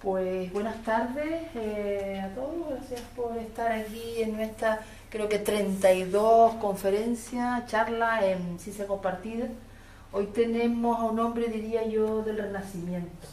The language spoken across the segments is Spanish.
Pues buenas tardes a todos, gracias por estar aquí en nuestra, creo que 32 conferencias, charlas en ciencia compartida. Hoy tenemos a un hombre, diría yo, del Renacimiento,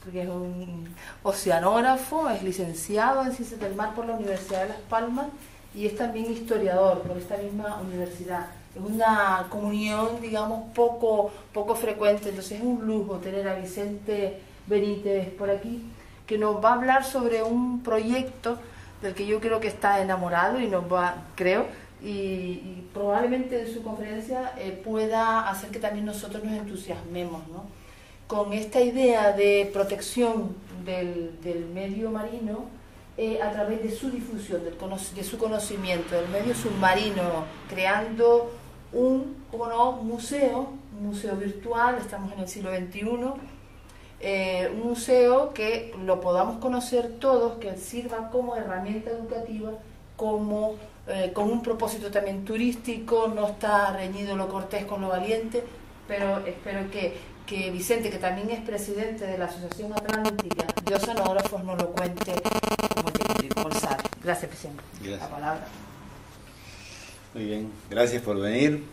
porque es un oceanógrafo, es licenciado en Ciencias del Mar por la Universidad de Las Palmas y es también historiador por esta misma universidad. Es una comunión, digamos, poco frecuente, entonces es un lujo tener a Vicente Benítez por aquí, que nos va a hablar sobre un proyecto del que yo creo que está enamorado y nos va, creo, y probablemente en su conferencia pueda hacer que también nosotros nos entusiasmemos, ¿no?, con esta idea de protección del medio marino a través de su difusión, de su conocimiento del medio submarino, creando un museo virtual. Estamos en el siglo XXI, un museo que lo podamos conocer todos, que sirva como herramienta educativa, como con un propósito también turístico. No está reñido lo cortés con lo valiente, pero espero que Vicente, que también es presidente de la Asociación Atlántica de Oceanógrafos, nos lo cuente como tiene que impulsar. Gracias, Vicente. Gracias. La palabra. Muy bien, gracias por venir.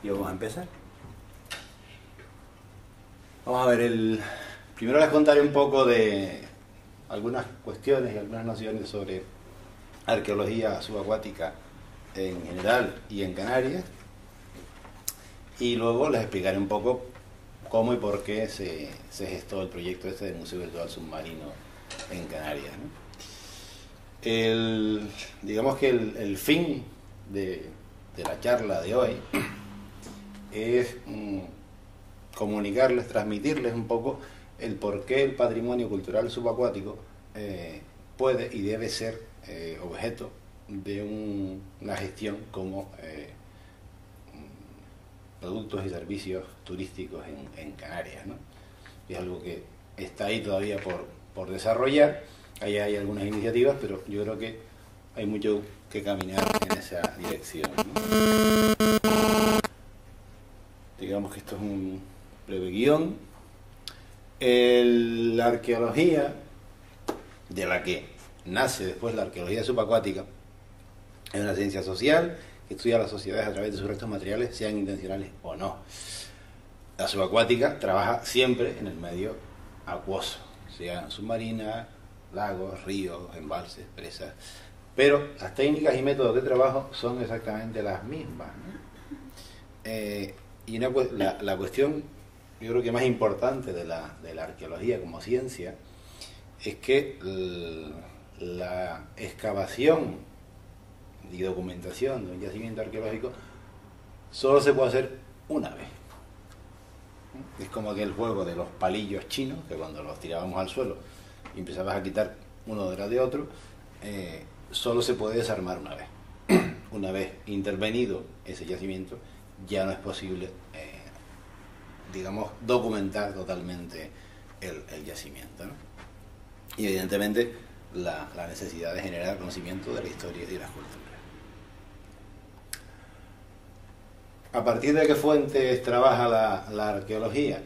Y vamos a empezar. Vamos a ver, primero les contaré un poco de algunas cuestiones y algunas nociones sobre arqueología subacuática en general y en Canarias. Y luego les explicaré un poco cómo y por qué se gestó el proyecto este del Museo Virtual Submarino en Canarias, ¿no? Digamos que el fin de la charla de hoy es comunicarles, transmitirles un poco el por qué el patrimonio cultural subacuático puede y debe ser objeto de una gestión como productos y servicios turísticos en Canarias, ¿no? Es algo que está ahí todavía por desarrollar. Ahí hay algunas iniciativas, pero yo creo que hay mucho que caminar en esa dirección, ¿no? Digamos que esto es un breve guión. La arqueología, de la que nace después la arqueología subacuática, es una ciencia social que estudia las sociedades a través de sus restos materiales, sean intencionales o no. La subacuática trabaja siempre en el medio acuoso, sea submarina, lagos, ríos, embalses, presas, pero las técnicas y métodos de trabajo son exactamente las mismas, ¿no? Y la cuestión, yo creo que más importante de la arqueología como ciencia es que la excavación y documentación de un yacimiento arqueológico solo se puede hacer una vez. Es como aquel juego de los palillos chinos, que cuando los tirábamos al suelo y empezabas a quitar uno detrás de otro, solo se puede desarmar una vez. Una vez intervenido ese yacimiento, ya no es posible, digamos, documentar totalmente el yacimiento, ¿no? Y evidentemente la necesidad de generar conocimiento de la historia y de las culturas. ¿A partir de qué fuentes trabaja la arqueología?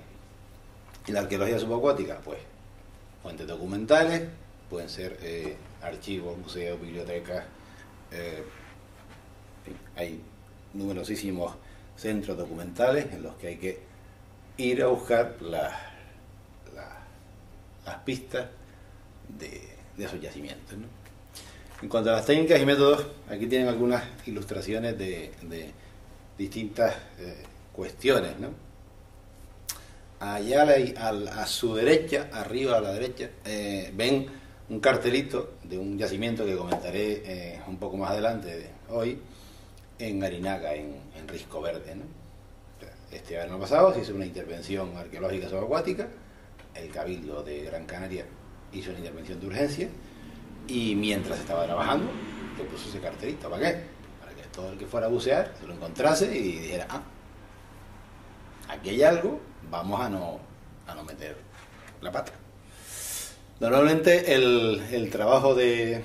Y la arqueología subacuática, pues fuentes documentales, pueden ser archivos, museos, bibliotecas, hay numerosísimos centros documentales en los que hay que ir a buscar las pistas de esos yacimientos, ¿no? En cuanto a las técnicas y métodos, aquí tienen algunas ilustraciones de distintas cuestiones, ¿no? Allá a su derecha, arriba a la derecha, ven un cartelito de un yacimiento que comentaré un poco más adelante hoy, en Arinaga, en Risco Verde, ¿no? Este verano pasado se hizo una intervención arqueológica subacuática, el Cabildo de Gran Canaria hizo una intervención de urgencia, y mientras estaba trabajando, le puso ese cartelito. ¿Para qué? Para que todo el que fuera a bucear se lo encontrase y dijera, aquí hay algo, vamos a no meter la pata. Normalmente el trabajo de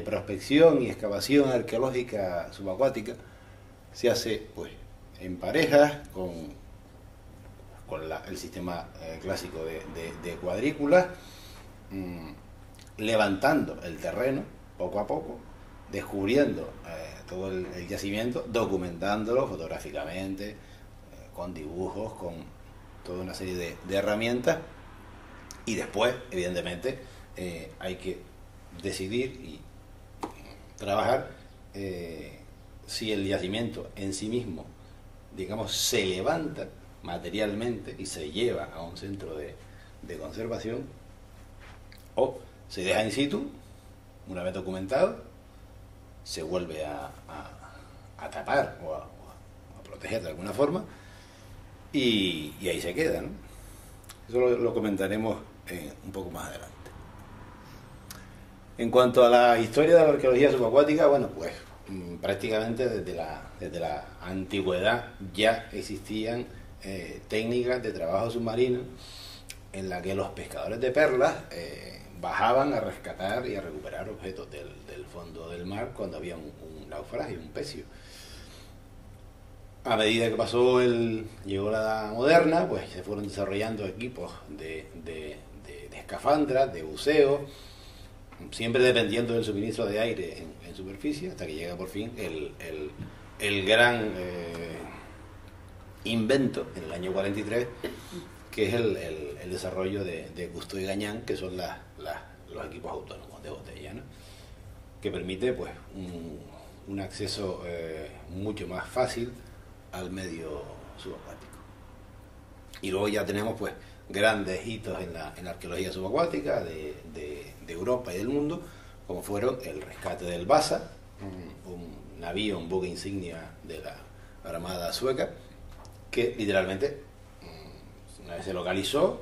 prospección y excavación arqueológica subacuática se hace pues en parejas, con con el sistema clásico de cuadrículas, levantando el terreno poco a poco, descubriendo todo el yacimiento, documentándolo fotográficamente, con dibujos, con toda una serie de herramientas, y después, evidentemente, hay que decidir y trabajar si el yacimiento en sí mismo, digamos, se levanta materialmente y se lleva a un centro de conservación, o se deja in situ, una vez documentado, se vuelve a tapar o a proteger de alguna forma, y ahí se queda, ¿no? Eso lo comentaremos un poco más adelante. En cuanto a la historia de la arqueología subacuática, bueno, pues prácticamente desde la antigüedad ya existían técnicas de trabajo submarino en la que los pescadores de perlas bajaban a rescatar y a recuperar objetos del fondo del mar cuando había un naufragio, un pecio. A medida que llegó la edad moderna, pues se fueron desarrollando equipos de escafandras, de buceo, siempre dependiendo del suministro de aire en superficie, hasta que llega por fin el gran invento en el año 43, que es el desarrollo de Cousteau y Gagnan, que son los equipos autónomos de botella, ¿no? Que permite pues un acceso mucho más fácil al medio subacuático. Y luego ya tenemos pues grandes hitos en la arqueología subacuática de Europa y del mundo, como fueron el rescate del Vasa, un navío, un buque insignia de la Armada sueca, que literalmente, una vez se localizó,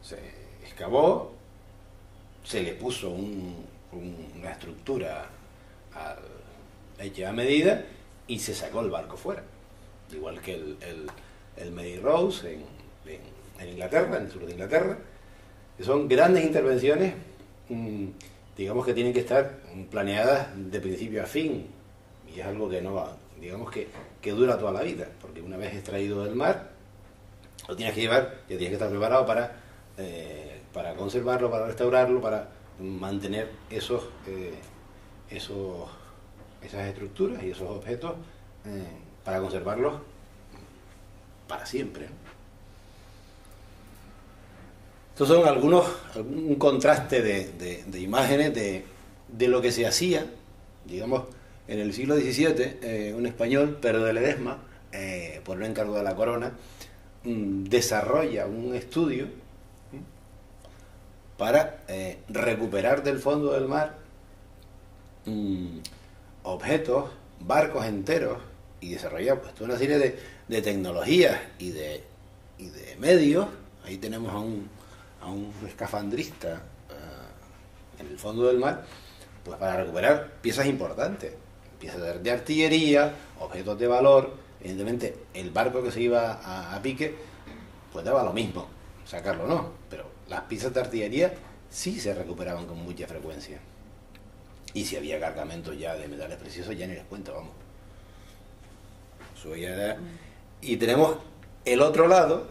se excavó, se le puso una estructura hecha a medida y se sacó el barco fuera. Igual que el Mary Rose en Inglaterra, en el sur de Inglaterra, que son grandes intervenciones, digamos que tienen que estar planeadas de principio a fin, y es algo que no va, digamos que dura toda la vida, porque una vez extraído del mar, lo tienes que llevar, ya tienes que estar preparado para conservarlo, para restaurarlo, para mantener esas estructuras y esos objetos, para conservarlos para siempre, ¿no? Estos son un contraste de imágenes de lo que se hacía, digamos, en el siglo XVII. Un español, Pedro de Ledesma, por un encargo de la corona, desarrolla un estudio para recuperar del fondo del mar objetos, barcos enteros, y desarrollar pues toda una serie de tecnologías y de medios. Ahí tenemos a un escafandrista en el fondo del mar, pues para recuperar piezas importantes, piezas de artillería, objetos de valor. Evidentemente el barco que se iba a pique pues daba lo mismo sacarlo, no, pero las piezas de artillería sí se recuperaban con mucha frecuencia, y si había cargamentos ya de metales preciosos, ya ni les cuento, vamos. Eso ya era. Y tenemos el otro lado,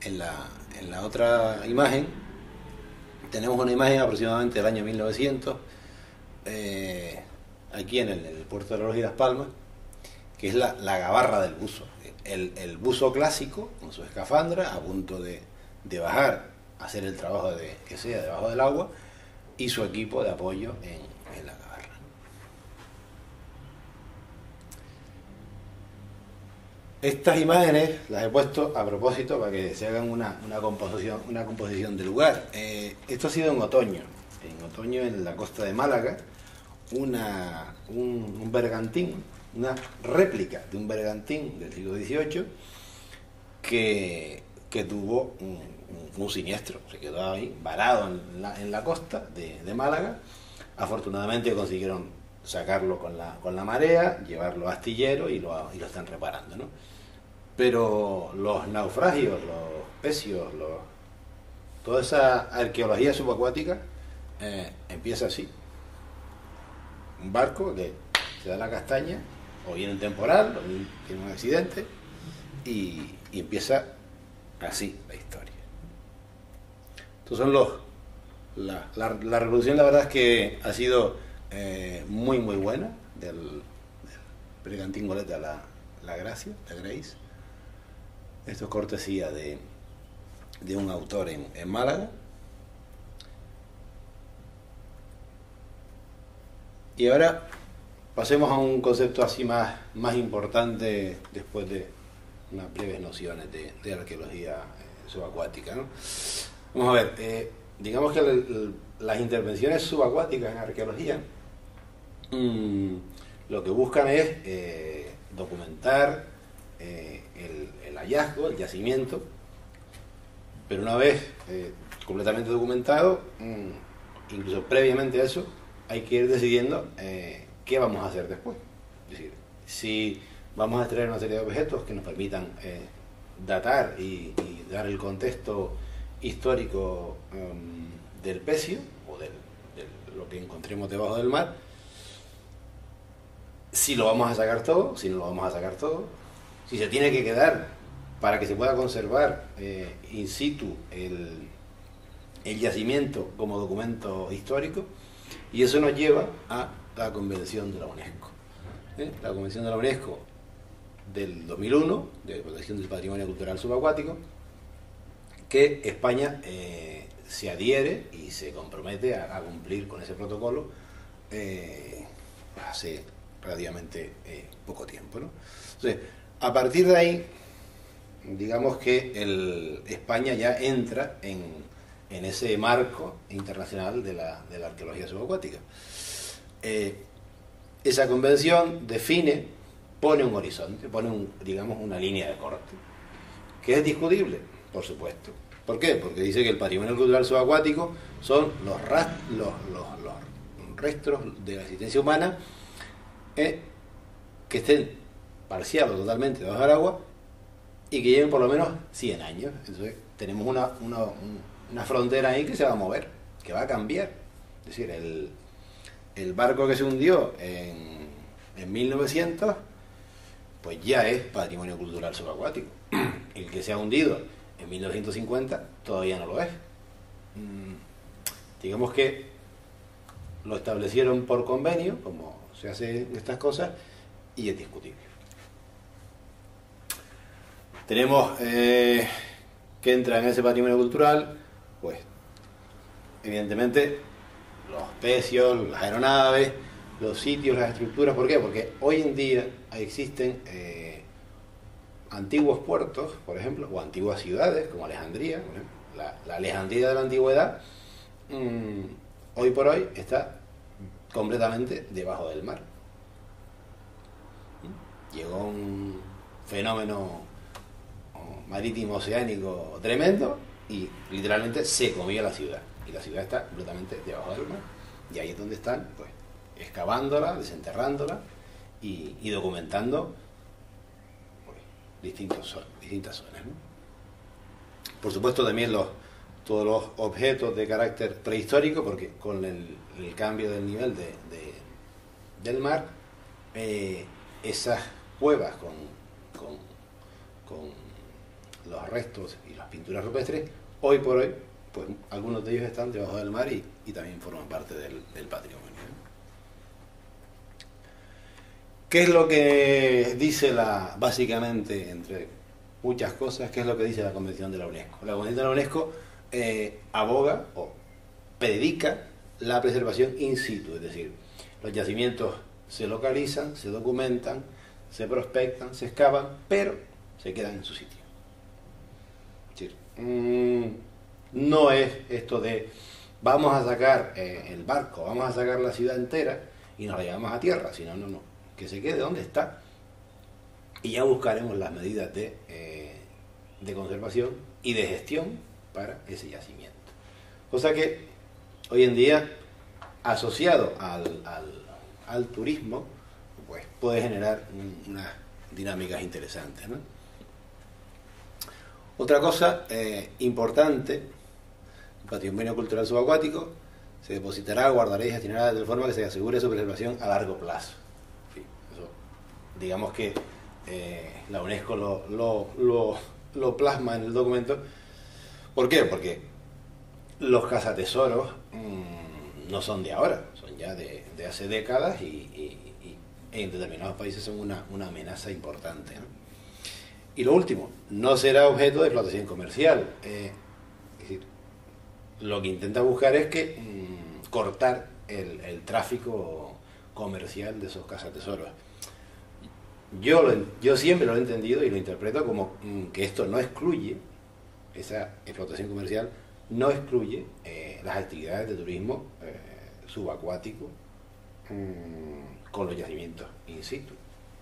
en la otra imagen, tenemos una imagen aproximadamente del año 1900, aquí en el puerto de La Roja y Las Palmas, que es la gabarra del buzo. El buzo clásico, con su escafandra, a punto de bajar a hacer el trabajo que sea debajo del agua, y su equipo de apoyo en la gabarra. Estas imágenes las he puesto a propósito para que se hagan una composición del lugar. Esto ha sido en otoño en la costa de Málaga, un bergantín, una réplica de un bergantín del siglo XVIII que tuvo un siniestro, se quedó ahí varado en la costa de Málaga. Afortunadamente consiguieron sacarlo con la marea, llevarlo a astillero y lo están reparando, ¿no? Pero los naufragios, los pecios, toda esa arqueología subacuática empieza así. Un barco que se da la castaña, o viene un temporal, o tiene un accidente, y empieza así la historia. Estos son los... La reproducción, la verdad es que ha sido muy buena del Bergantín Goleta la Gracia, la Grace. Esto es cortesía de un autor en Málaga. Y ahora pasemos a un concepto así más importante después de unas breves nociones de arqueología subacuática, ¿no? Vamos a ver, digamos que las intervenciones subacuáticas en arqueología lo que buscan es documentar el hallazgo, el yacimiento, pero una vez completamente documentado, incluso previamente a eso, hay que ir decidiendo qué vamos a hacer después. Es decir, si vamos a extraer una serie de objetos que nos permitan datar y dar el contexto histórico del pecio o de lo que encontremos debajo del mar, si lo vamos a sacar todo, si no lo vamos a sacar todo, si se tiene que quedar para que se pueda conservar in situ el yacimiento como documento histórico. Y eso nos lleva a la Convención de la UNESCO. La Convención de la UNESCO del 2001, de protección del patrimonio cultural subacuático, que España se adhiere y se compromete a cumplir con ese protocolo hace relativamente poco tiempo, ¿no? Entonces, a partir de ahí, digamos que España ya entra en ese marco internacional de la arqueología subacuática. Esa convención define, pone un horizonte, pone digamos una línea de corte, que es discutible, por supuesto. ¿Por qué? Porque dice que el patrimonio cultural subacuático son los restos de la existencia humana que estén parcial o totalmente debajo del agua y que lleven por lo menos 100 años. Entonces tenemos una frontera ahí que se va a mover, que va a cambiar. Es decir, el barco que se hundió en 1900, pues ya es patrimonio cultural subacuático. El que se ha hundido en 1950 todavía no lo es. Digamos que lo establecieron por convenio, como se hacen estas cosas, y es discutible. Tenemos que entra en ese patrimonio cultural, pues evidentemente los pecios, las aeronaves, los sitios, las estructuras. ¿Por qué? Porque hoy en día existen antiguos puertos, por ejemplo, o antiguas ciudades como Alejandría. La Alejandría de la antigüedad hoy por hoy está completamente debajo del mar. Llegó un fenómeno marítimo oceánico tremendo y literalmente se comió la ciudad, y la ciudad está completamente debajo del mar, y ahí es donde están, pues, excavándola, desenterrándola y documentando, pues, distintas zonas, ¿no? Por supuesto también todos los objetos de carácter prehistórico, porque con el cambio del nivel del mar, esas cuevas con los restos y las pinturas rupestres, hoy por hoy, pues algunos de ellos están debajo del mar y también forman parte del patrimonio, ¿no? ¿Qué es lo que dice básicamente, entre muchas cosas, qué es lo que dice la Convención de la UNESCO? La Convención de la UNESCO aboga o predica la preservación in situ, es decir, los yacimientos se localizan, se documentan, se prospectan, se excavan, pero se quedan en su sitio. Es decir, no es esto de vamos a sacar el barco, vamos a sacar la ciudad entera y nos la llevamos a tierra, sino no, que se quede donde está y ya buscaremos las medidas de conservación y de gestión para ese yacimiento. Cosa que hoy en día, asociado al turismo, pues puede generar unas dinámicas interesantes, ¿no? Otra cosa importante, el patrimonio cultural subacuático se depositará, guardará y gestionará de tal forma que se asegure su preservación a largo plazo. Sí, eso, digamos que la UNESCO lo plasma en el documento. ¿Por qué? Porque los cazatesoros no son de ahora, son ya de hace décadas y en determinados países son una amenaza importante, ¿no? Y lo último, no será objeto de explotación comercial. Es decir, lo que intenta buscar es que cortar el tráfico comercial de esos cazatesoros. Yo siempre lo he entendido y lo interpreto como que esto no excluye, esa explotación comercial no excluye las actividades de turismo subacuático con los yacimientos in situ.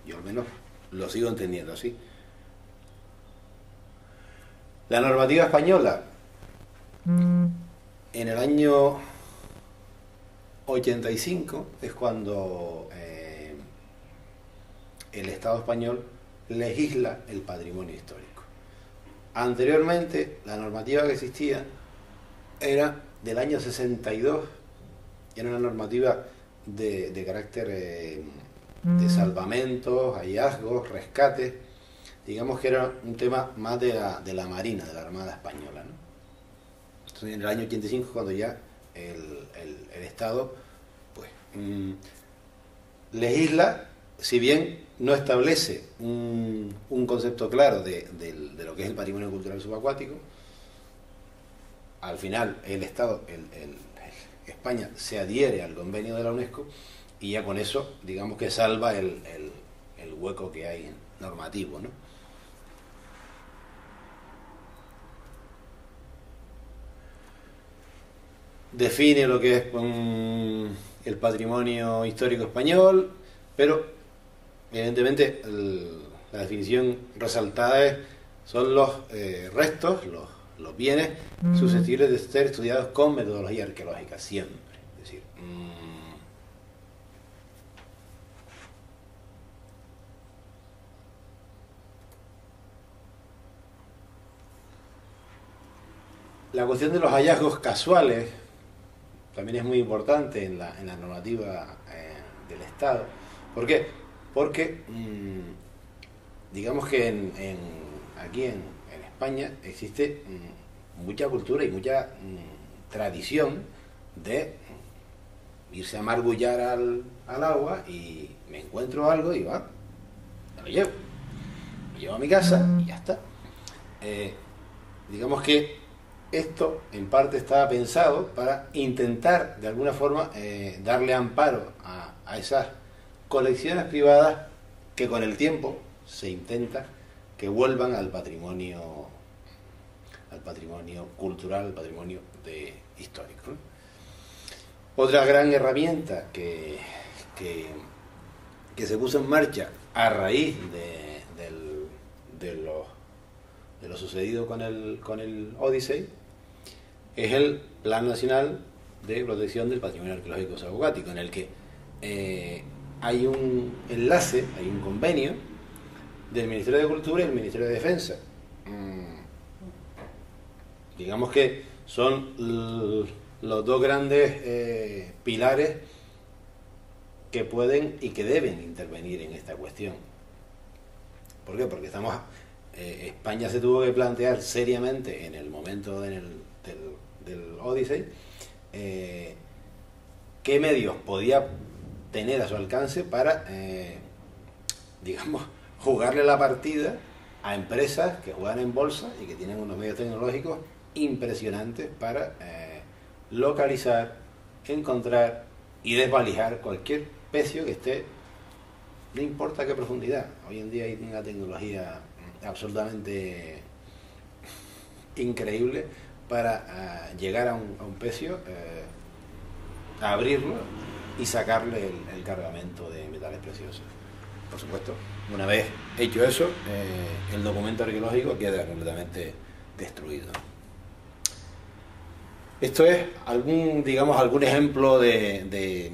Yo al menos lo sigo entendiendo así. La normativa española en el año 85 es cuando el Estado español legisla el patrimonio histórico. Anteriormente, la normativa que existía era del año 62, era una normativa de carácter de salvamentos, hallazgos, rescates. Digamos que era un tema más de la Marina, de la Armada Española, ¿no? Entonces, en el año 85, cuando ya el Estado pues legisla, si bien no establece un concepto claro de lo que es el patrimonio cultural subacuático, al final el Estado, España se adhiere al convenio de la UNESCO y ya con eso, digamos que salva el hueco que hay normativo, ¿no? Define lo que es el patrimonio histórico español, pero evidentemente la definición resaltada son los restos, los bienes susceptibles de ser estudiados con metodología arqueológica siempre. Es decir, la cuestión de los hallazgos casuales también es muy importante en la normativa del Estado. ¿Por qué? Porque digamos que aquí en España existe mucha cultura y mucha tradición de irse a margullar al agua y me encuentro algo y va, me lo llevo a mi casa y ya está. Digamos que esto en parte estaba pensado para intentar de alguna forma darle amparo a esas colecciones privadas que con el tiempo se intenta que vuelvan al patrimonio cultural, al patrimonio histórico, ¿no? Otra gran herramienta que se puso en marcha a raíz de lo sucedido con el Odyssey es el Plan Nacional de Protección del Patrimonio Arqueológico Subacuático, en el que hay un enlace, hay un convenio del Ministerio de Cultura y el Ministerio de Defensa. Digamos que son los dos grandes pilares que pueden y que deben intervenir en esta cuestión. ¿Por qué? Porque España se tuvo que plantear seriamente en el momento del Odyssey qué medios podía tener a su alcance para, digamos, jugarle la partida a empresas que juegan en bolsa y que tienen unos medios tecnológicos impresionantes para localizar, encontrar y desvalijar cualquier pecio que esté, no importa qué profundidad. Hoy en día hay una tecnología absolutamente increíble para llegar a un pecio, a abrirlo y sacarle el cargamento de metales preciosos. Por supuesto, una vez hecho eso, el documento arqueológico queda completamente destruido. Esto es algún ejemplo de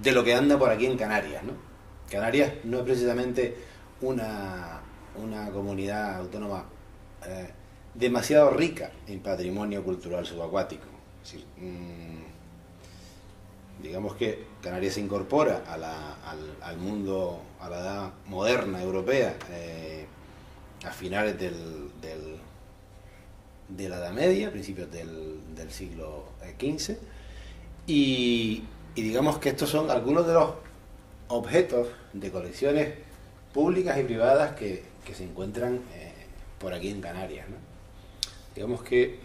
lo que anda por aquí en Canarias, ¿no? Canarias no es precisamente una comunidad autónoma demasiado rica en patrimonio cultural subacuático. Es decir, digamos que Canarias se incorpora al mundo, a la edad moderna europea, a finales de la Edad Media, principios del siglo XV, y digamos que estos son algunos de los objetos de colecciones públicas y privadas que se encuentran por aquí en Canarias, ¿no? Digamos que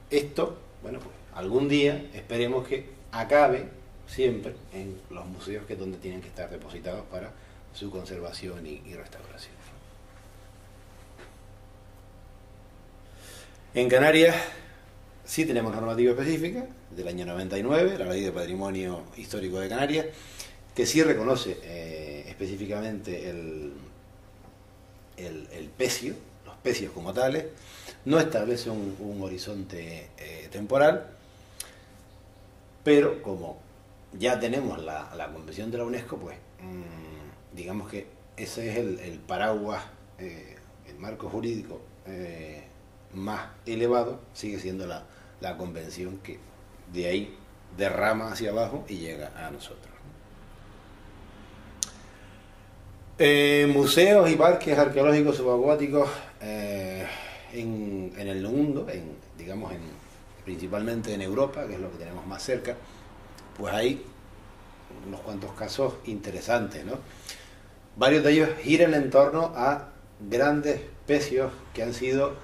esto, bueno, pues algún día esperemos que acabe siempre en los museos, que es donde tienen que estar depositados para su conservación y restauración. En Canarias sí tenemos normativa específica del año 99, la Ley de Patrimonio Histórico de Canarias, que sí reconoce específicamente el pecio, los pecios como tales, no establece un horizonte temporal, pero como ya tenemos la Convención de la UNESCO, pues digamos que ese es el paraguas, el marco jurídico más elevado, sigue siendo la Convención, que de ahí derrama hacia abajo y llega a nosotros. Museos y parques arqueológicos subacuáticos en el mundo, principalmente en Europa, que es lo que tenemos más cerca, pues hay unos cuantos casos interesantes, ¿no? Varios de ellos giran en torno a grandes pecios que han sido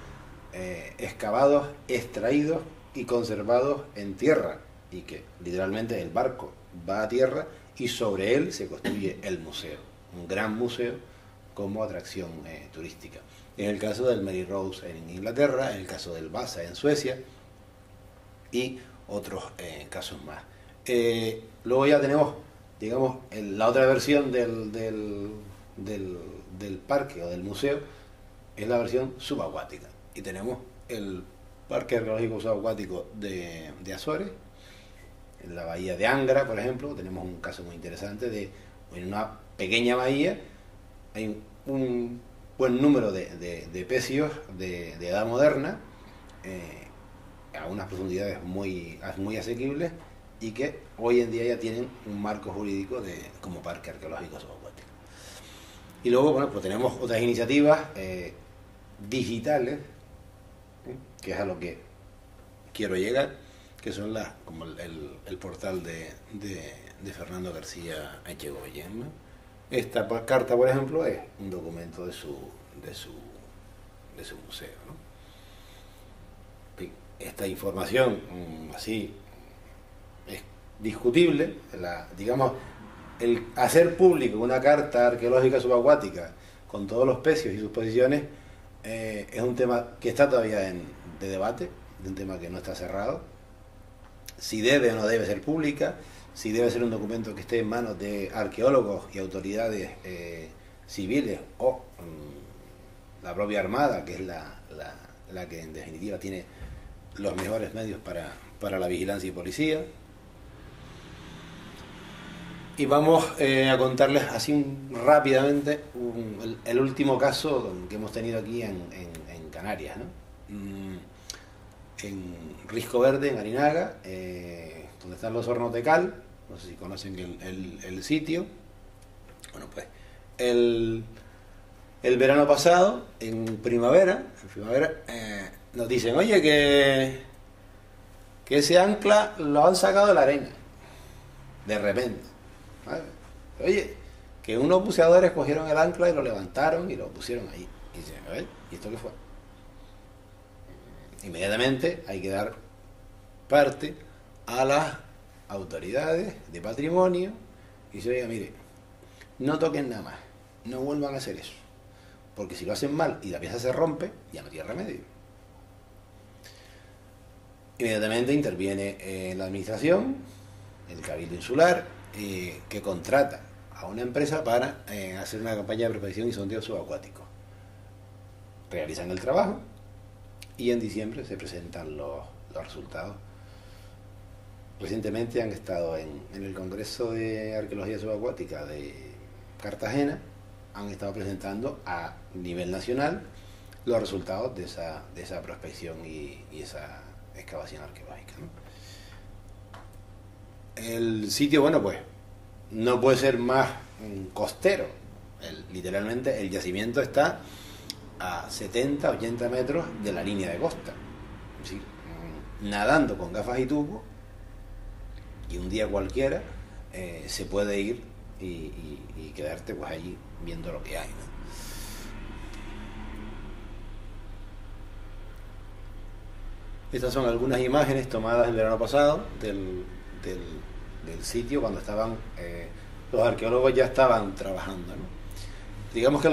excavados, extraídos y conservados en tierra, y que literalmente el barco va a tierra y sobre él se construye el museo, un gran museo como atracción turística. En el caso del Mary Rose en Inglaterra, en el caso del Vasa en Suecia y otros casos más. Luego ya tenemos, digamos, la otra versión del parque o del museo, es la versión subacuática. Y tenemos el Parque Arqueológico Subacuático de Azores, en la bahía de Angra, por ejemplo, tenemos un caso muy interesante en una pequeña bahía hay un buen número de pecios de edad moderna, a unas profundidades muy asequibles, y que hoy en día ya tienen un marco jurídico como Parque Arqueológico Subacuático. Y luego, bueno, pues tenemos otras iniciativas digitales, que es a lo que quiero llegar, que son como el portal de Fernando García Echegoyen, ¿no? Esta carta, por ejemplo, es un documento de su museo, ¿no? Esta información así es discutible, digamos, el hacer público una carta arqueológica subacuática con todos los pecios y sus posiciones es un tema que está todavía de debate, un tema que no está cerrado. Si debe o no debe ser pública, si debe ser un documento que esté en manos de arqueólogos y autoridades civiles o la propia Armada, que es la que en definitiva tiene los mejores medios para la vigilancia y policía. Y vamos a contarles así rápidamente el último caso que hemos tenido aquí en Canarias, ¿no? En Risco Verde, en Arinaga, donde están los hornos de cal, no sé si conocen el sitio. Bueno, pues el verano pasado, en primavera nos dicen, oye, que ese ancla lo han sacado de la arena, de repente. ¿Vale? Oye, que unos buceadores cogieron el ancla y lo levantaron y lo pusieron ahí. Y dicen, a ver, ¿y esto qué fue? Inmediatamente hay que dar parte a las autoridades de patrimonio y dice, oiga, mire, no toquen nada más, no vuelvan a hacer eso, porque si lo hacen mal y la pieza se rompe, ya no tiene remedio. Inmediatamente interviene la administración, el Cabildo Insular, que contrata a una empresa para hacer una campaña de prospección y sondeo subacuático. Realizan el trabajo y en diciembre se presentan los resultados. Recientemente han estado en el Congreso de Arqueología Subacuática de Cartagena, han estado presentando a nivel nacional los resultados de esa prospección y esa excavación arqueológica, ¿no? El sitio, bueno, pues no puede ser más costero. Literalmente el yacimiento está a 70, 80 metros de la línea de costa. Es decir, nadando con gafas y tubo, y un día cualquiera se puede ir y quedarte pues allí viendo lo que hay, ¿no? Estas son algunas imágenes tomadas el verano pasado del sitio cuando estaban los arqueólogos ya estaban trabajando, ¿no? Digamos que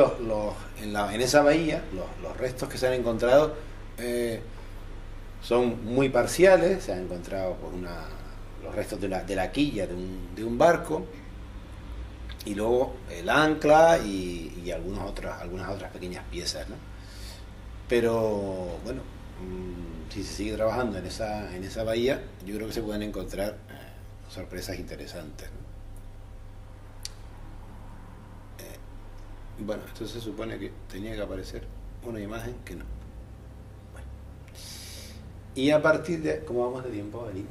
en esa bahía los restos que se han encontrado son muy parciales. Se han encontrado pues, los restos de la quilla de un barco, y luego el ancla y algunas otras pequeñas piezas, ¿no? Pero bueno, si se sigue trabajando en esa bahía, yo creo que se pueden encontrar sorpresas interesantes, ¿no? Bueno, esto se supone que tenía que aparecer una imagen que no. Bueno. Y a partir de... ¿Cómo vamos de tiempo, Avelina?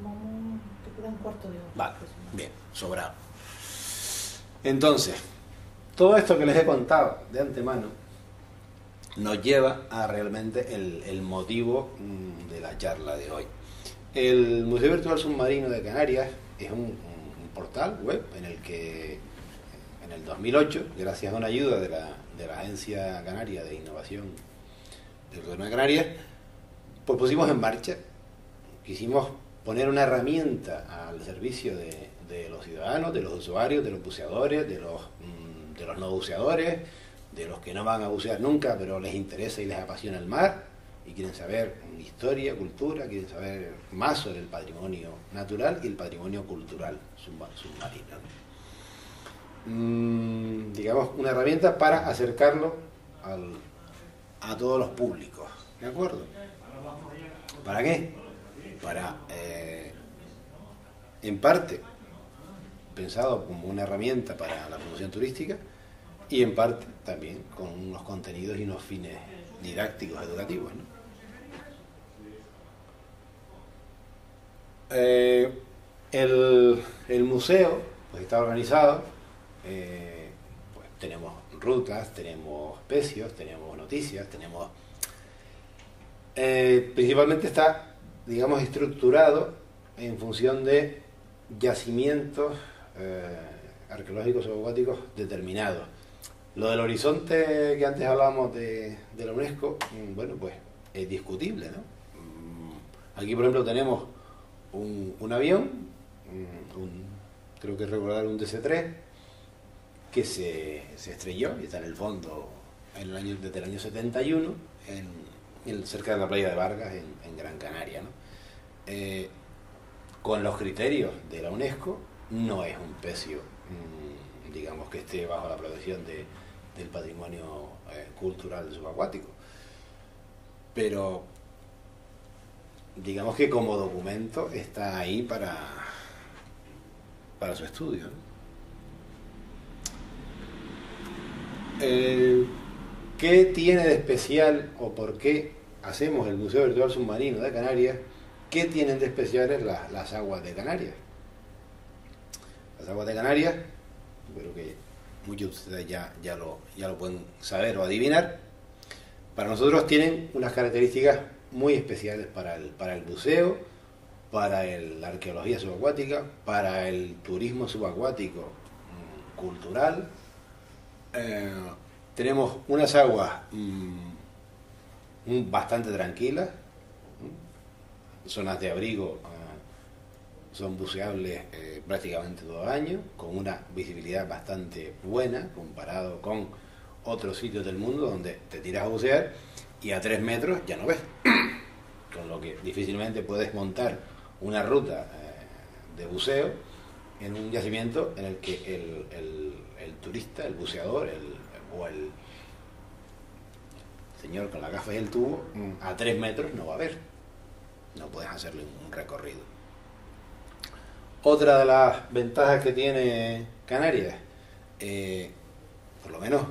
Vamos, te queda un cuarto de hora. Vale, bien, sobrado. Entonces, todo esto que les he contado de antemano nos lleva a realmente el motivo de la charla de hoy. El Museo Virtual Submarino de Canarias es un portal web en el que en el 2008, gracias a una ayuda de la Agencia Canaria de Innovación del Gobierno de Canarias, pues pusimos en marcha. Quisimos poner una herramienta al servicio de los ciudadanos, de los usuarios, de los buceadores, de los no buceadores, de los que no van a bucear nunca, pero les interesa y les apasiona el mar y quieren saber historia, cultura, quieren saber más sobre el patrimonio natural y el patrimonio cultural submarino. Digamos, una herramienta para acercarlo a todos los públicos, ¿de acuerdo? ¿Para qué? Para, en parte, pensado como una herramienta para la promoción turística, y en parte también con unos contenidos y unos fines didácticos, educativos, ¿no? El museo pues está organizado, pues tenemos rutas, tenemos precios, tenemos noticias, tenemos... principalmente está, digamos, estructurado en función de yacimientos arqueológicos o acuáticos determinados. Lo del horizonte que antes hablábamos de la UNESCO, bueno, pues es discutible, ¿no? Aquí, por ejemplo, tenemos un avión, creo que recordar un DC-3, que se estrelló y está en el fondo desde el año 71, cerca de la playa de Vargas, en Gran Canaria, ¿no? Con los criterios de la UNESCO, no es un pecio, digamos, que esté bajo la protección del patrimonio cultural subacuático, pero digamos que como documento está ahí para su estudio, ¿no? ¿Qué tiene de especial o por qué hacemos el Museo Virtual Submarino de Canarias? ¿Qué tienen de especiales las aguas de Canarias? Las aguas de Canarias, creo que muchos de ustedes ya lo pueden saber o adivinar. Para nosotros tienen unas características muy especiales para el buceo, para la arqueología subacuática, para el turismo subacuático cultural. Tenemos unas aguas bastante tranquilas, zonas de abrigo son buceables prácticamente todo el año, con una visibilidad bastante buena comparado con otros sitios del mundo donde te tiras a bucear y a 3 metros ya no ves, con lo que difícilmente puedes montar una ruta de buceo en un yacimiento en el que el turista, el buceador o el señor con las gafas y el tubo a 3 metros no va a ver, no puedes hacerle un recorrido. Otra de las ventajas que tiene Canarias, por lo menos,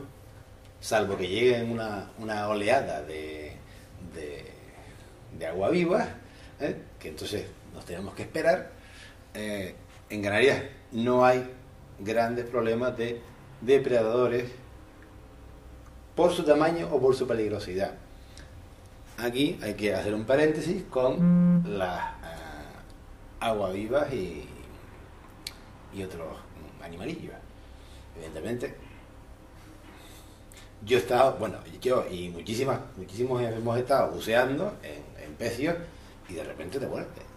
salvo que llegue una oleada de agua viva, que entonces nos tenemos que esperar, en Canarias no hay grandes problemas de depredadores por su tamaño o por su peligrosidad. Aquí hay que hacer un paréntesis con las aguavivas y otros animalillos. Evidentemente, yo he estado, bueno, yo y muchísimos hemos estado buceando en pecios y de repente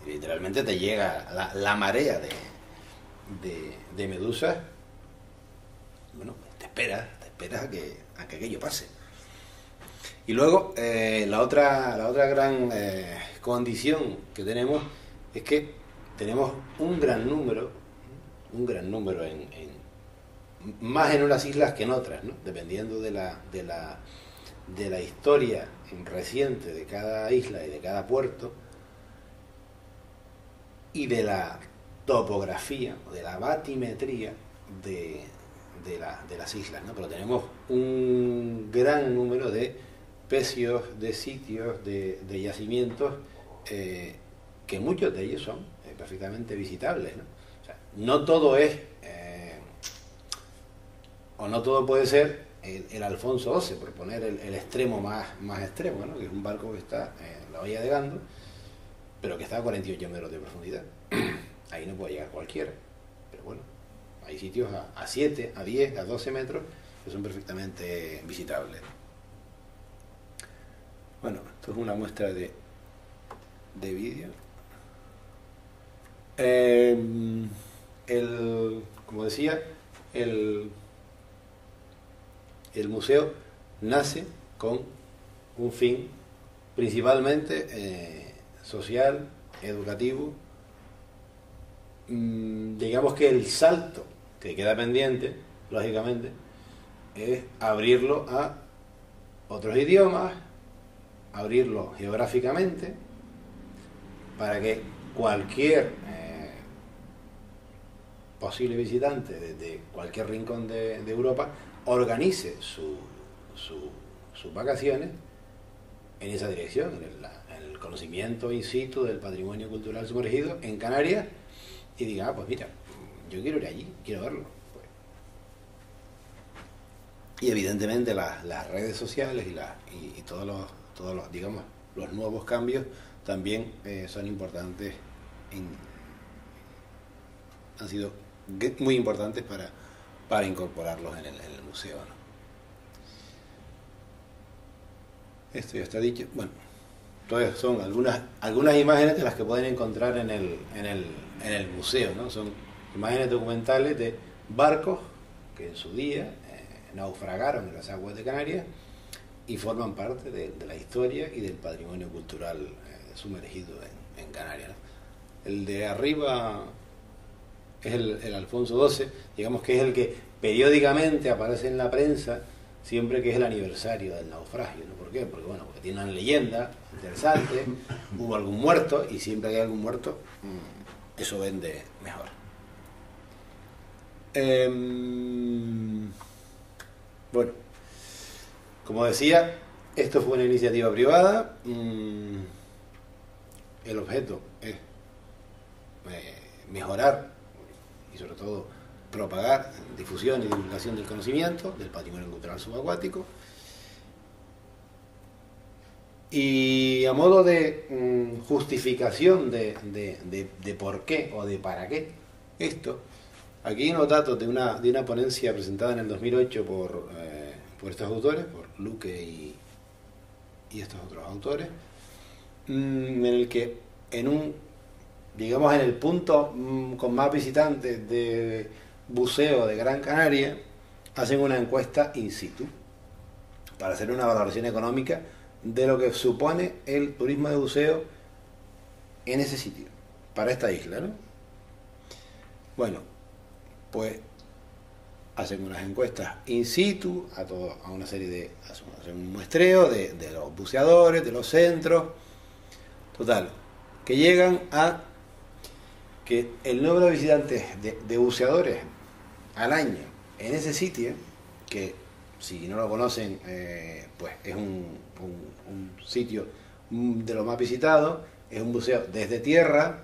literalmente te llega la marea de medusas. Bueno, te esperas a que aquello pase. Y luego la otra gran condición que tenemos es que tenemos un gran número más en unas islas que en otras, ¿no? Dependiendo de la historia reciente de cada isla y de cada puerto y de la topografía o de la batimetría de las islas, ¿no? Pero tenemos un gran número de pecios, de sitios, de yacimientos que muchos de ellos son perfectamente visitables, ¿no? O sea, no todo es o no todo puede ser el Alfonso XII, por poner el extremo más extremo, ¿no? Que es un barco que está en la bahía de Gando, pero que está a 48 metros de profundidad. Ahí no puede llegar cualquiera, pero bueno, hay sitios a 7, a 10, a 12 metros que son perfectamente visitables. Bueno, esto es una muestra de vídeo. Como decía, el museo nace con un fin principalmente social, educativo. Digamos que el salto que queda pendiente, lógicamente, es abrirlo a otros idiomas, abrirlo geográficamente, para que cualquier posible visitante de cualquier rincón de Europa organice sus vacaciones en esa dirección, en el conocimiento in situ del patrimonio cultural sumergido en Canarias, y diga, pues mira, yo quiero ir allí, quiero verlo. Pues. Y evidentemente las redes sociales y todos los digamos, los nuevos cambios también son importantes, han sido muy importantes para incorporarlos en el museo, ¿no? Esto ya está dicho. Bueno, entonces son algunas imágenes de las que pueden encontrar en el museo, ¿no? Son imágenes documentales de barcos que en su día naufragaron en las aguas de Canarias y forman parte de la historia y del patrimonio cultural sumergido en Canarias, ¿no? El de arriba es el Alfonso XII, digamos que es el que periódicamente aparece en la prensa siempre que es el aniversario del naufragio, ¿no? ¿Por qué? Porque bueno, porque tiene una leyenda interesante, hubo algún muerto, y siempre que hay algún muerto, eso vende mejor. Bueno, como decía, esto fue una iniciativa privada. El objeto es mejorar y sobre todo propagar difusión y divulgación del conocimiento del patrimonio cultural subacuático, y a modo de justificación de por qué o de para qué esto, aquí hay unos datos de una ponencia presentada en el 2008 por estos autores, por Luque y estos otros autores, en el que digamos en el punto con más visitantes de buceo de Gran Canaria, hacen una encuesta in situ para hacer una valoración económica de lo que supone el turismo de buceo en ese sitio, para esta isla, ¿no? Bueno, pues hacen unas encuestas in situ a una serie hacen un muestreo de los buceadores, de los centros, total, que llegan a que el número de visitantes de buceadores al año en ese sitio, que si no lo conocen, pues es un sitio de lo más visitado, es un buceo desde tierra,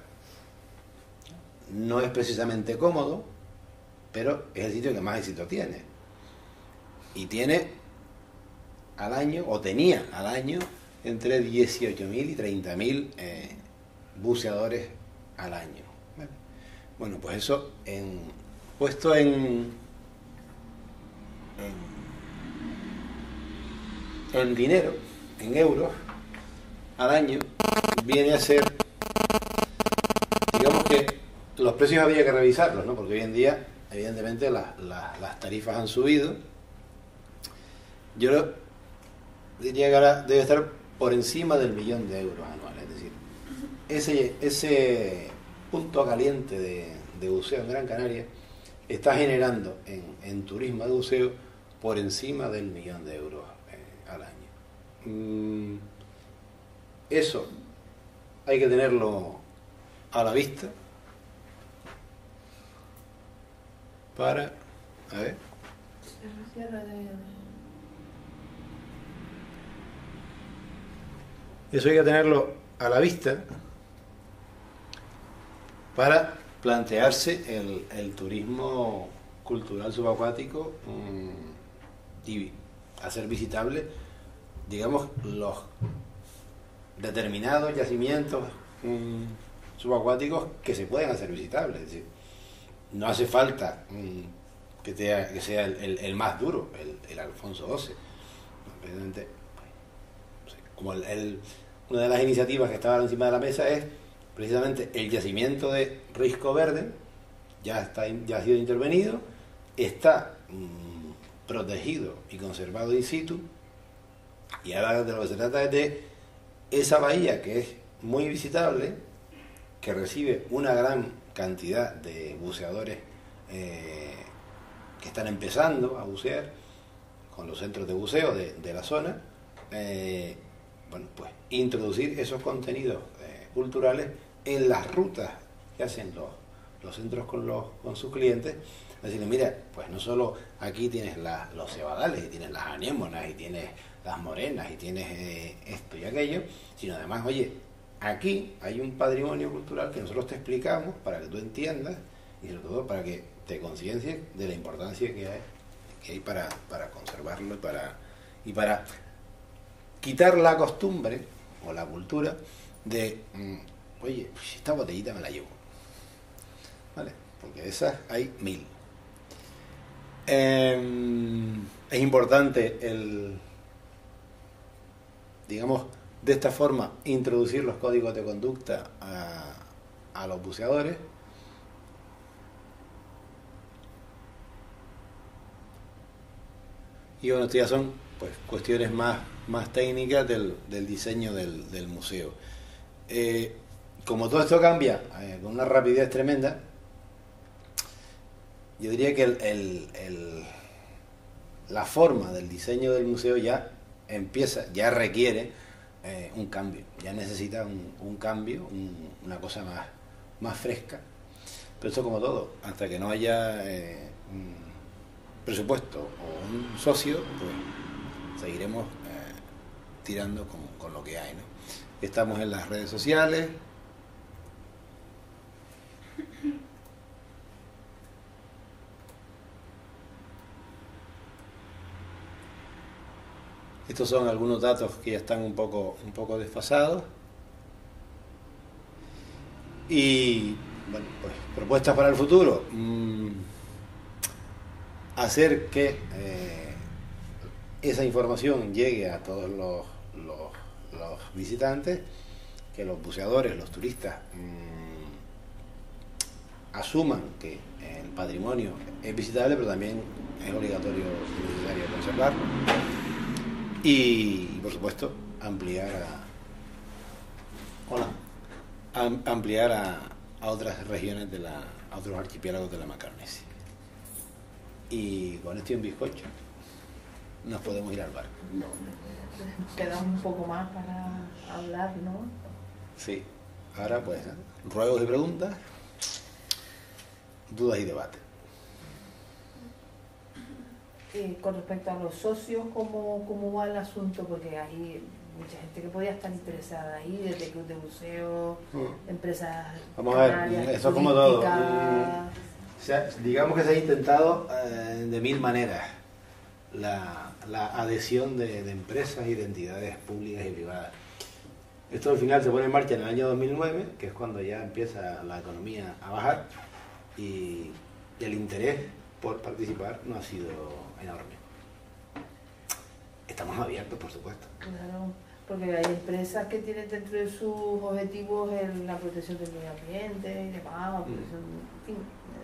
no es precisamente cómodo, pero es el sitio que más éxito tiene. Y tiene al año, o tenía al año, entre 18.000 y 30.000 buceadores al año. Bueno, pues eso, puesto en dinero, en euros, al año, viene a ser, digamos que los precios había que revisarlos, ¿no? Porque hoy en día, evidentemente, las tarifas han subido. Yo diría que ahora debe estar por encima del 1.000.000 de euros anuales. Es decir, ese punto caliente de buceo en Gran Canaria está generando en turismo de buceo por encima del 1.000.000 de euros al año. Eso hay que tenerlo a la vista para... A ver. Eso hay que tenerlo a la vista para plantearse el turismo cultural subacuático y hacer visitable, digamos, los determinados yacimientos subacuáticos que se pueden hacer visitables. Es decir, no hace falta que sea el más duro, el Alfonso XII. Evidentemente, como una de las iniciativas que estaba encima de la mesa es precisamente el yacimiento de Risco Verde. Ya ha sido intervenido, está protegido y conservado in situ, y ahora de lo que se trata es de esa bahía que es muy visitable, que recibe una gran cantidad de buceadores que están empezando a bucear con los centros de buceo de la zona. Bueno, pues introducir esos contenidos culturales en las rutas que hacen los centros con sus clientes. Decirle, mira, pues no solo aquí tienes los cebadales, y tienes las anémonas, y tienes las morenas, y tienes esto y aquello, sino además, oye, aquí hay un patrimonio cultural que nosotros te explicamos para que tú entiendas, y sobre todo para que te conciencies de la importancia que hay para conservarlo y para quitar la costumbre o la cultura de, oye, esta botellita me la llevo, ¿vale? Porque de esas hay 1000. Es importante digamos, de esta forma introducir los códigos de conducta a los buceadores. Y bueno, estas ya son pues cuestiones más técnicas del diseño del museo. Como todo esto cambia con una rapidez tremenda, yo diría que la forma del diseño del museo ya requiere un cambio, ya necesita un cambio, una cosa más fresca. Pero esto, como todo, hasta que no haya un presupuesto o un socio, pues seguiremos tirando con lo que hay, ¿no? Estamos en las redes sociales. Estos son algunos datos que ya están un poco desfasados. Y bueno, pues propuestas para el futuro. Hacer que esa información llegue a todos los visitantes, que los buceadores, los turistas, asuman que el patrimonio es visitable, pero también es obligatorio y necesario conservarlo. Y por supuesto, ampliar a otras regiones, a otros archipiélagos de la Macaronesia. Y con esto y un bizcocho nos podemos ir al bar. Queda un poco más para hablar, ¿no? Sí. Ahora pues, ruegos y preguntas, dudas y debates. Con respecto a los socios, ¿cómo va el asunto? Porque ahí mucha gente que podía estar interesada ahí, desde club de buceo, empresas. Vamos a ver, eso es como todo. O sea, digamos que se ha intentado de mil maneras la adhesión de empresas y de entidades públicas y privadas. Esto al final se pone en marcha en el año 2009, que es cuando ya empieza la economía a bajar y el interés por participar no ha sido enorme. Estamos abiertos, por supuesto. Claro, porque hay empresas que tienen dentro de sus objetivos la protección del medio ambiente y demás, en fin,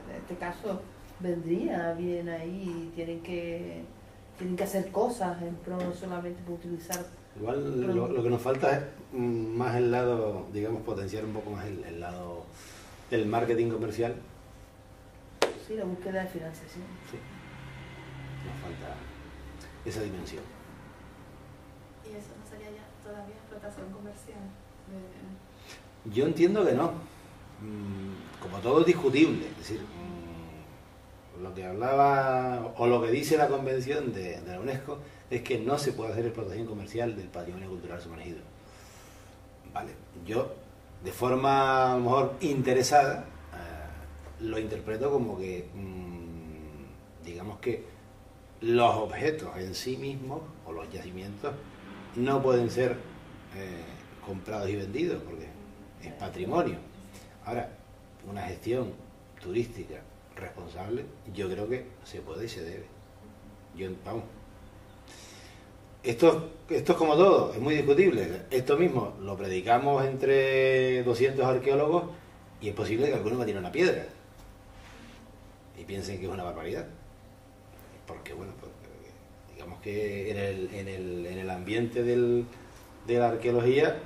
en este caso vendría bien ahí, tienen que hacer cosas en pro no solamente por utilizar. Igual lo que nos falta es más el lado, digamos, potenciar un poco más el lado del marketing comercial. Sí, la búsqueda de financiación. Sí, nos falta esa dimensión. ¿Y eso no sería ya todavía explotación comercial? Yo entiendo que no. Como todo es discutible, es decir, lo que hablaba o lo que dice la convención de la UNESCO es que no se puede hacer explotación comercial del patrimonio cultural sumergido. Vale, yo de forma a lo mejor interesada lo interpreto como que digamos que los objetos en sí mismos o los yacimientos no pueden ser comprados y vendidos porque es patrimonio. Ahora, una gestión turística responsable, yo creo que se puede y se debe. Vamos. Esto es como todo, es muy discutible. Esto mismo lo predicamos entre 200 arqueólogos y es posible que alguno me tire una piedra y piensen que es una barbaridad. Porque, bueno, digamos que en el ambiente de la arqueología,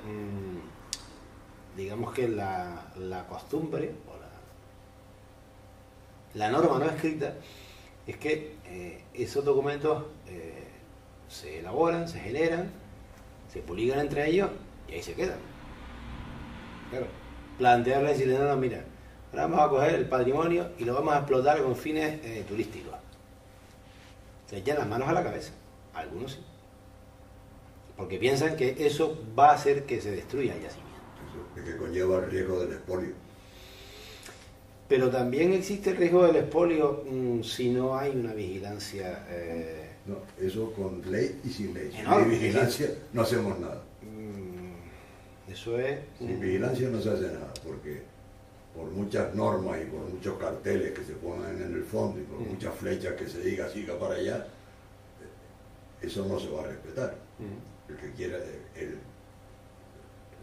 digamos que la costumbre o la norma no escrita es que esos documentos se elaboran, se generan, se publican entre ellos y ahí se quedan. Claro, plantearle y decirle, no, mira, ahora vamos a coger el patrimonio y lo vamos a explotar con fines turísticos. Se echan las manos a la cabeza, algunos sí, porque piensan que eso va a hacer que se destruya el yacimiento. Eso es que conlleva el riesgo del expolio. Pero también existe el riesgo del expolio si no hay una vigilancia. No, eso con ley y sin ley. No, sin vigilancia no hacemos nada. Eso es. Sin vigilancia no se hace nada, porque por muchas normas y por muchos carteles que se pongan en el fondo y por muchas flechas que se diga siga para allá, eso no se va a respetar. El que quiera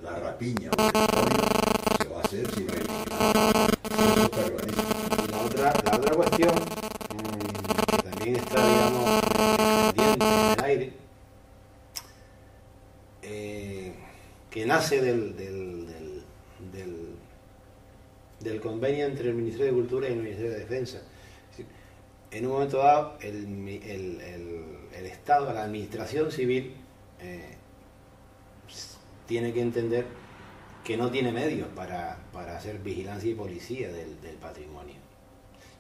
la rapiña o el expolio se va a hacer si no hay vigilancia. Eso está clarísimo. La otra cuestión que también está, digamos, pendiente en el aire, que nace del convenio entre el Ministerio de Cultura y el Ministerio de Defensa. Es decir, en un momento dado, el Estado, la administración civil, tiene que entender que no tiene medios para hacer vigilancia y policía del patrimonio.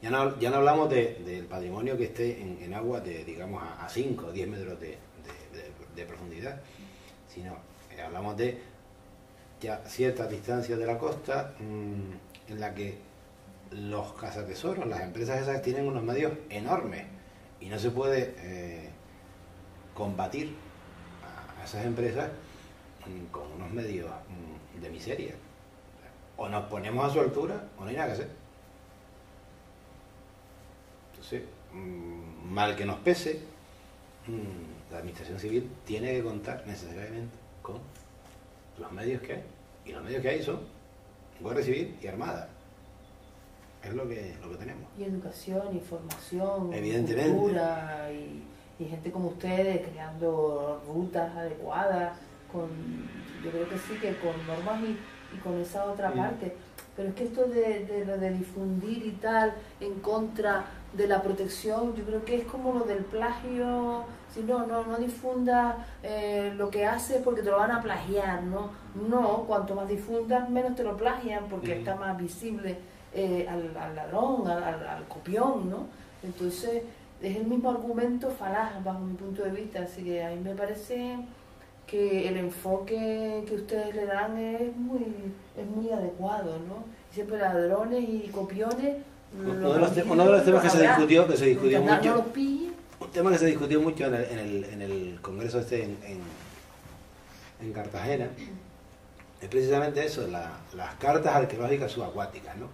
Ya no hablamos del patrimonio que esté en agua de, digamos, a 5 o 10 metros de profundidad, sino hablamos de ya ciertas distancias de la costa en la que los cazatesoros, las empresas esas tienen unos medios enormes y no se puede combatir a esas empresas con unos medios de miseria. O nos ponemos a su altura o no hay nada que hacer. Entonces, mal que nos pese, la administración civil tiene que contar necesariamente con los medios que hay. Y los medios que hay son Guardia Civil y Armada. Es lo que tenemos. Y educación, y formación, evidentemente, cultura, y gente como ustedes creando rutas adecuadas, yo creo que sí, que con normas y con esa otra parte. Pero es que esto de difundir y tal en contra de la protección, yo creo que es como lo del plagio. Si no difundas lo que haces porque te lo van a plagiar, no, cuanto más difundas menos te lo plagian porque está más visible al ladrón, al copión, ¿no? Entonces es el mismo argumento falaz bajo mi punto de vista, así que a mí me parece que el enfoque que ustedes le dan es muy adecuado, ¿no? Siempre ladrones y copiones. Uno de los temas que se discutió Mientras mucho. no los pillen. Un tema que se discutió mucho en el congreso en Cartagena es precisamente eso, las cartas arqueológicas subacuáticas, ¿no?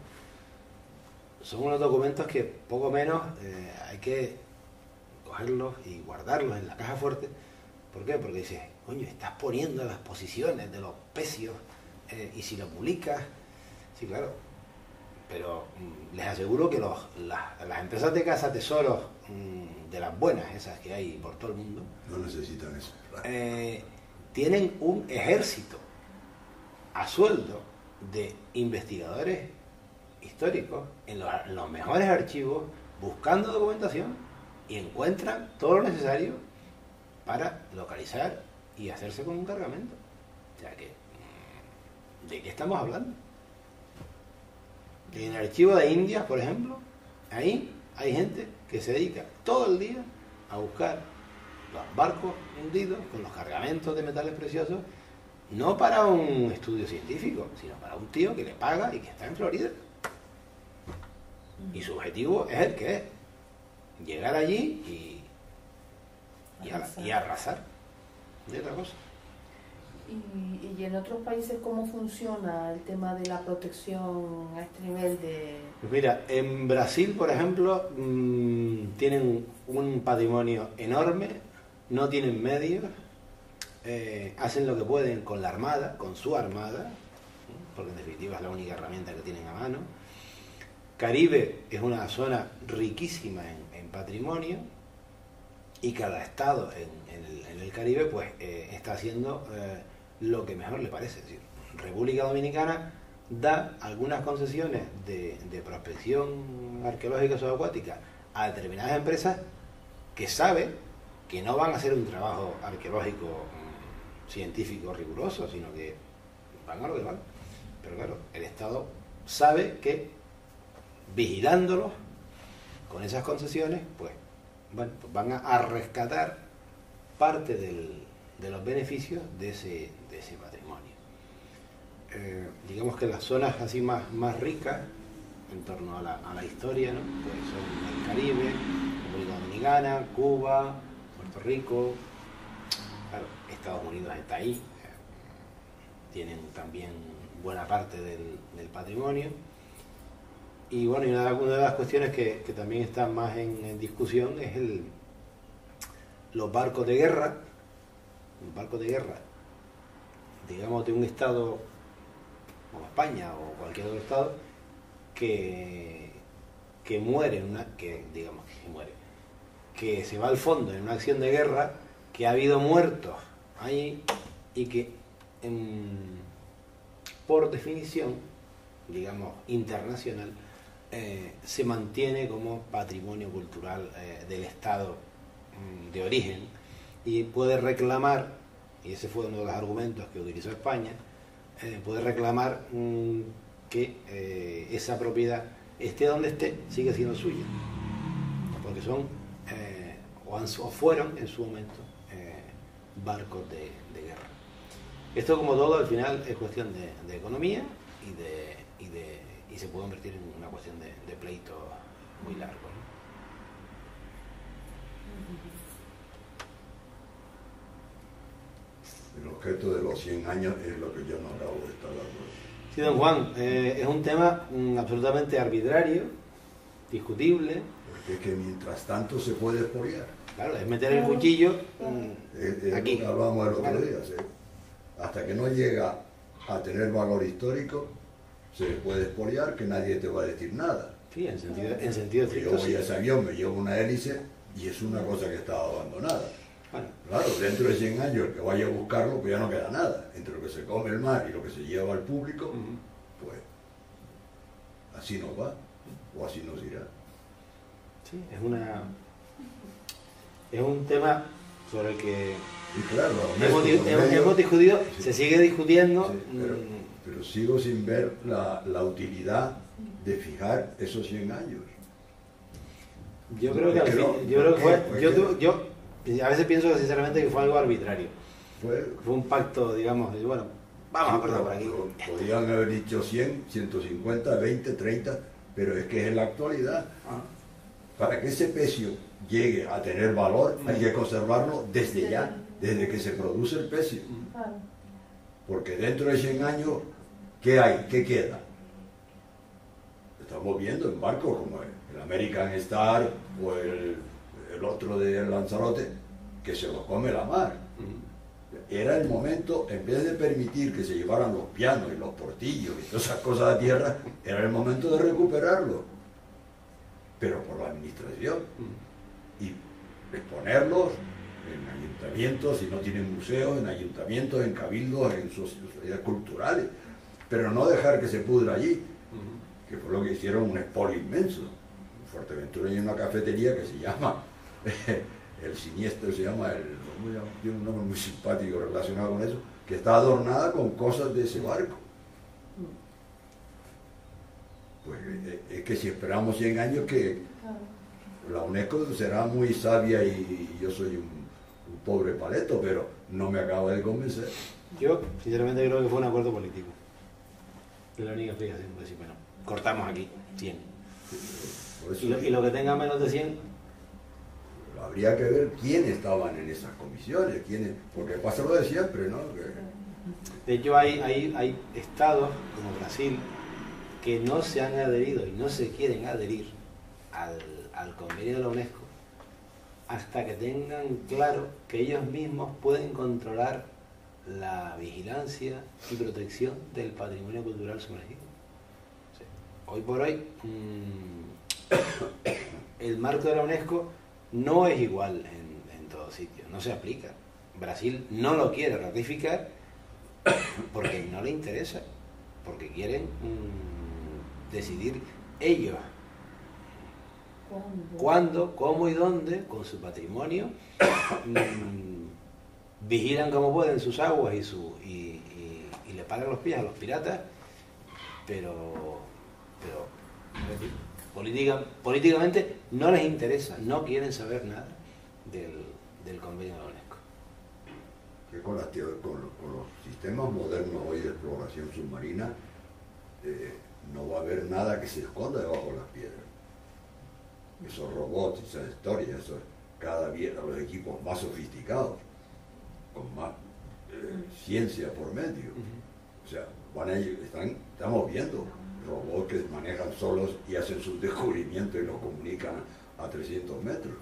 Son unos documentos que poco menos hay que cogerlos y guardarlos en la caja fuerte. ¿Por qué? Porque dices, coño, estás poniendo las posiciones de los pecios y si lo publicas, sí, claro, pero les aseguro que las empresas de caza tesoros de las buenas, esas que hay por todo el mundo, No necesitan eso. tienen un ejército a sueldo de investigadores históricos en los mejores archivos, buscando documentación y encuentran todo lo necesario para localizar y hacerse con un cargamento. O sea que, ¿de qué estamos hablando? En el archivo de Indias, por ejemplo, ahí hay gente que se dedica todo el día a buscar los barcos hundidos con los cargamentos de metales preciosos, no para un estudio científico, sino para un tío que le paga y que está en Florida. Y su objetivo es el que es llegar allí y arrasar. De otra cosa. ¿Y en otros países cómo funciona el tema de la protección a este nivel de...? Pues mira, en Brasil, por ejemplo, tienen un patrimonio enorme, no tienen medios, hacen lo que pueden con la armada, con su armada, porque en definitiva es la única herramienta que tienen a mano. Caribe es una zona riquísima en patrimonio y cada estado en el Caribe pues está haciendo lo que mejor le parece. Es decir, República Dominicana da algunas concesiones de prospección arqueológica subacuática a determinadas empresas que sabe que no van a hacer un trabajo arqueológico científico riguroso, sino que van a lo que van. Pero claro, el Estado sabe que vigilándolos con esas concesiones, pues bueno, pues van a rescatar parte de los beneficios de ese patrimonio. Digamos que las zonas así más ricas en torno a la historia, ¿no? Pues son el Caribe, República Dominicana, Cuba, Puerto Rico, claro, Estados Unidos está ahí, tienen también buena parte del patrimonio. Y bueno, y una de las cuestiones que también están más en discusión es los barcos de guerra. Un barco de guerra, digamos, de un estado como España o cualquier otro estado que muere, que se va al fondo en una acción de guerra, que ha habido muertos ahí y que por definición, digamos, internacional, se mantiene como patrimonio cultural del estado de origen y puede reclamar, y ese fue uno de los argumentos que utilizó España, puede reclamar que esa propiedad, esté donde esté, sigue siendo suya, porque son o fueron en su momento barcos de guerra. Esto, como todo, al final es cuestión de economía y se puede convertir en una cuestión de pleito muy largo, ¿no? El objeto de los 100 años es lo que yo no acabo de estar dando. Sí, don Juan, es un tema absolutamente arbitrario, discutible. Porque es que mientras tanto se puede expoliar. Claro, es meter el cuchillo aquí. Lo que hablábamos el otro día. ¿Sí? Hasta que no llega a tener valor histórico, se puede expoliar, que nadie te va a decir nada. Sí, en sentido estricto. Yo voy a ese avión, me llevo una hélice y es una cosa que estaba abandonada. Bueno. Claro, dentro de 100 años el que vaya a buscarlo, pues ya no queda nada. Entre lo que se come el mar y lo que se lleva al público, pues así nos va, o así nos irá. Sí, es un tema sobre el que Y claro, hemos discutido, sí. Se sigue discutiendo. Sí, pero sigo sin ver la utilidad de fijar esos 100 años. Yo creo que a veces pienso que sinceramente que fue algo arbitrario. Fue un pacto, digamos, de, bueno, vamos a cortar por aquí. Podían haber dicho 100, 150, 20, 30, pero es que es en la actualidad. Para que ese pecio llegue a tener valor, hay que conservarlo desde ya, desde que se produce el pecio. Porque dentro de 100 años, ¿qué hay? ¿Qué queda? Estamos viendo en barcos como el American Star o el otro de Lanzarote, que se lo come la mar. Era el momento, en vez de permitir que se llevaran los pianos y los portillos y todas esas cosas a tierra, era el momento de recuperarlo, pero por la administración, y exponerlos en ayuntamientos, si no tienen museos, en ayuntamientos, en cabildos, en sociedades culturales, pero no dejar que se pudra allí, que fue lo que hicieron, un expolio inmenso. En Fuerteventura hay una cafetería que se llama El Siniestro, se llama tiene un nombre muy simpático relacionado con eso, que está adornada con cosas de ese barco. Pues es que si esperamos 100 años, que la UNESCO será muy sabia y yo soy un pobre paleto, pero no me acaba de convencer. Yo sinceramente creo que fue un acuerdo político. Es la única explicación, pues decir, bueno, cortamos aquí 100. Y lo que tenga menos de 100... Habría que ver quiénes estaban en esas comisiones, porque pasa lo de siempre, ¿no? De hecho, hay estados como Brasil que no se han adherido y no se quieren adherir al convenio de la UNESCO hasta que tengan claro que ellos mismos pueden controlar la vigilancia y protección del patrimonio cultural sumergido. O sea, hoy por hoy, el marco de la UNESCO no es igual en todo sitio, no se aplica. Brasil no lo quiere ratificar porque no le interesa, porque quieren decidir ellos cuándo, cómo y dónde, con su patrimonio, vigilan como pueden sus aguas y le pagan los pies a los piratas, pero políticamente no les interesa, no quieren saber nada del convenio de la UNESCO. Que con los sistemas modernos hoy de exploración submarina no va a haber nada que se esconda debajo de las piedras. Esos robots, esas historias, cada día los equipos más sofisticados, con más ciencia por medio. O sea, estamos viendo robots que manejan solos y hacen sus descubrimientos y los comunican a 300 metros.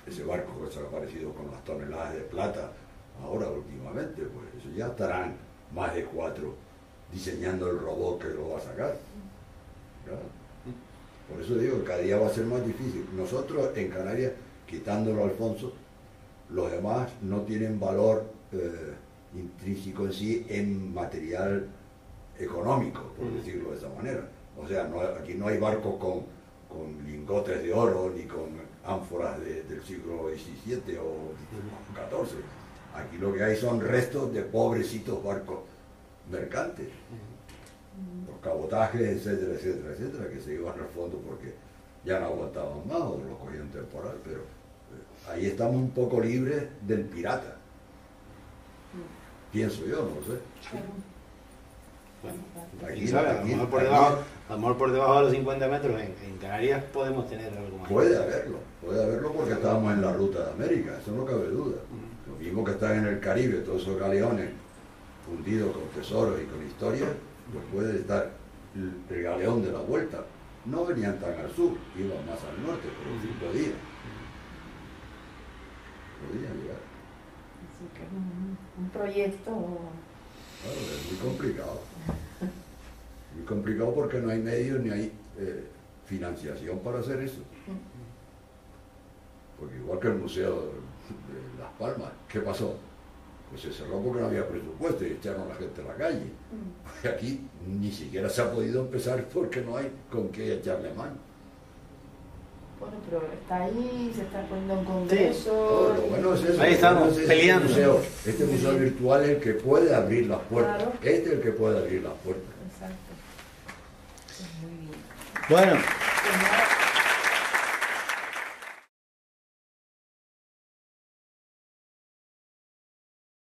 Ese barco que se ha aparecido con las toneladas de plata ahora últimamente, pues eso ya estarán más de 4 diseñando el robot que lo va a sacar. Claro. Por eso digo que cada día va a ser más difícil. Nosotros en Canarias, quitándolo a Alfonso, los demás no tienen valor intrínseco en sí en material económico, por decirlo de esa manera. O sea, aquí no hay barcos con lingotes de oro ni con ánforas del siglo XVII o XIV. Aquí lo que hay son restos de pobrecitos barcos mercantes, los cabotajes, etcétera, etcétera, etcétera, que se iban al fondo porque ya no aguantaban más o los cogían temporal, pero ahí estamos un poco libres del pirata. Pienso yo, no lo sé. Bueno, aquí, a lo mejor por debajo de los 50 metros en Canarias podemos tener algo más. Puede haberlo porque estábamos en la ruta de América, eso no cabe duda. Lo mismo que están en el Caribe, todos esos galeones fundidos con tesoros y con historias, pues puede estar el galeón de la vuelta. No venían tan al sur, iban más al norte, pero sí podían. Podían llegar. Así que es un proyecto. Claro, es muy complicado. Muy complicado porque no hay medios ni hay financiación para hacer eso. Porque igual que el Museo de Las Palmas, ¿qué pasó? Pues se cerró porque no había presupuesto y echaron a la gente a la calle. Pues aquí ni siquiera se ha podido empezar porque no hay con qué echarle mano. Bueno, pero está ahí, se está poniendo un congreso. Sí. Lo bueno es eso. Ahí estamos, peleando. Este museo virtual es el que puede abrir las puertas. Claro. Este es el que puede abrir las puertas. Exacto. Muy bien. Bueno. Pues nada,